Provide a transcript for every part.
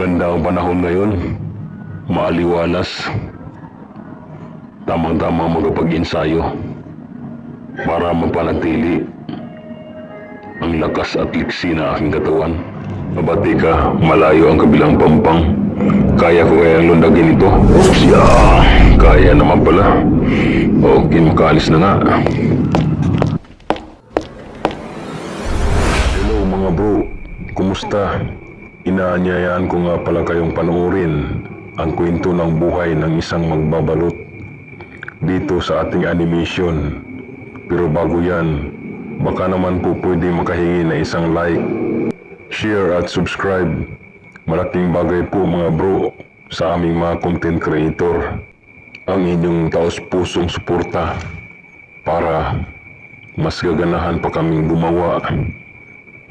Maganda ang panahon ngayon. Maaliwalas. Tamang-tama magpag-ensayo para mapanatili ang lakas at liksi na aking katawan. Mabati ka, malayo ang kabilang pampang. Kaya ko kayang lundagin ito. Siya, kaya naman pala. Okay, makaalis na nga. Hello mga bro, kumusta? Inaanyayaan ko nga pala kayong panoorin ang kwento ng buhay ng isang magbabalot dito sa ating animation. Pero bago yan, baka naman po pwede makahingi na isang like, share at subscribe. Malaking bagay po mga bro sa aming mga content creator ang inyong taos-pusong suporta para mas gaganahan pa kaming gumawa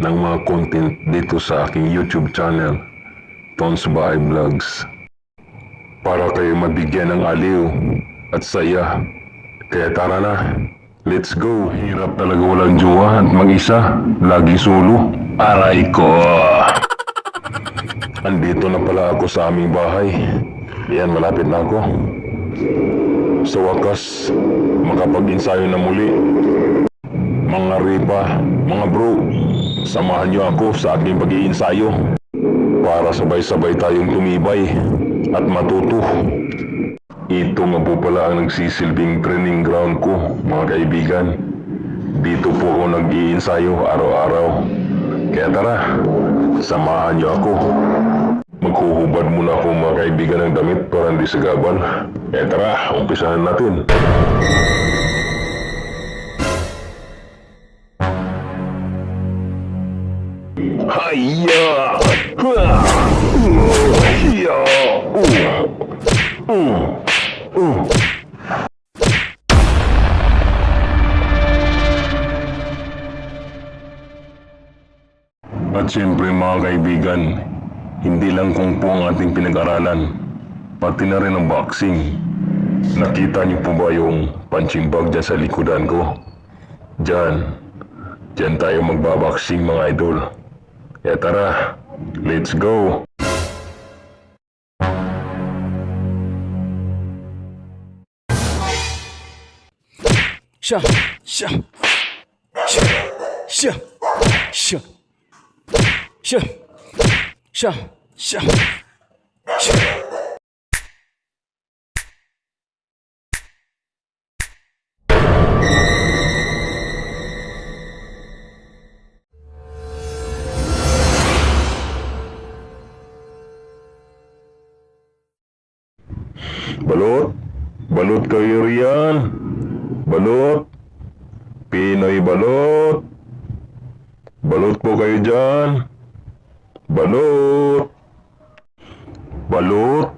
ng mga content dito sa aking YouTube channel, Tons Bahay Vlogs. Para kayo mabigyan ng aliw at saya. Kaya tara na, let's go. Hirap talaga walang jowa at mag-isa, lagi solo. Aray ko. Andito na pala ako sa aming bahay. Yan, malapit na ako. Sa wakas, makapag-ensayo na muli. Mga ripa, mga bro, samahan niyo ako sa aking pag-iensayo para sabay-sabay tayong tumibay at matuto. Ito nga po pala ang nagsisilbing training ground ko, mga kaibigan. Dito po ako nag-iensayo araw-araw. Kaya tara, samahan niyo ako. Maghuhubad muna ako mga kaibigan ng damit para hindi sagabal. Kaya tara, umpisahan natin. Hayya! Hiya! At siyempre mga kaibigan, hindi lang kung po ang ating pinag-aralan, pati na rin ang boxing. Nakita niyo po ba yung punching bag dyan sa likodan ko? Diyan tayo magbaboxing mga idol. Kaya tara, let's go! Sha, sha, sha, sha, sha, sha, sha, sha, sha. Balot! Balot kayo riyan! Balot! Pinoy balot! Balot po kayo dyan! Balot! Balot!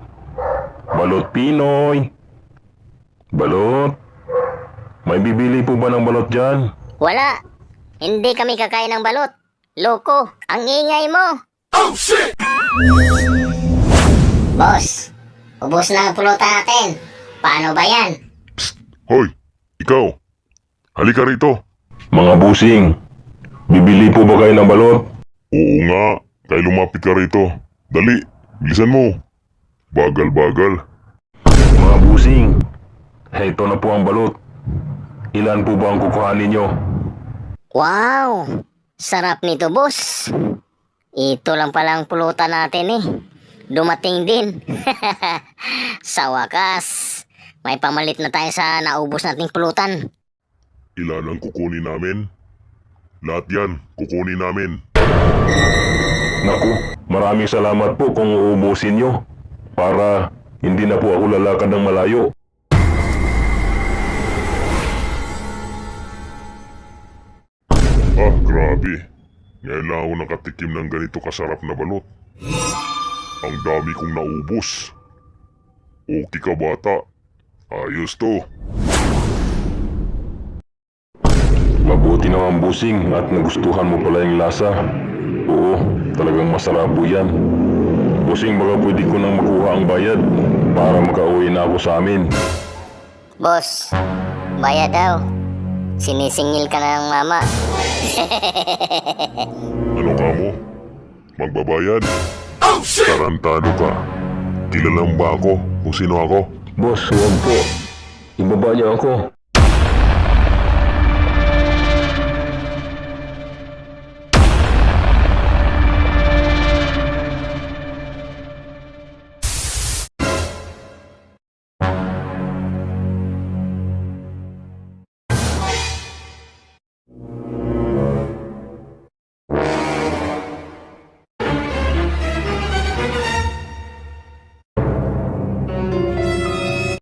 Balot Pinoy! Balot! May bibili po ba ng balot dyan? Wala. Hindi kami kakain ng balot. Loko, ang ingay mo. Oh shit! Boss, ubos na ang pulutan natin. Paano ba yan? Hoy, ikaw. Halika rito. Mga busing, bibili po ba kayo ng balot? Oo nga, kaya lumapit ka rito. Dali, bilisan mo. Bagal-bagal. Mga busing, heto na po ang balot. Ilan po ba ang kukuhanin nyo? Wow, sarap nito boss. Ito lang palang pulutan natin eh. Dumating din. Sa wakas, may pamalit na tayo sa naubos nating pulutan. Ilan ang kukunin namin? Lahat yan, kukunin namin. Naku, maraming salamat po kung uubusin nyo. Para hindi na po ako lalakad ng malayo. Ah, grabe. Ngayon lang ako nakatikim ng ganito kasarap na balot. Ang dami kong naubos. Okay ka bata. Ayos to. Mabuti naman busing at nagustuhan mo pala yung lasa. Oo, talagang masarap po yan. Busing, baka pwede ko nang makuha ang bayad para makauwi na ako sa amin. Boss, bayad daw. Sinisingil ka na ng mama. Ano ka mo? Magbabayad? Tarantado ka. Kilala mo ba ako kung sino ako? Boss, huwag po. Ibaba niyo ako.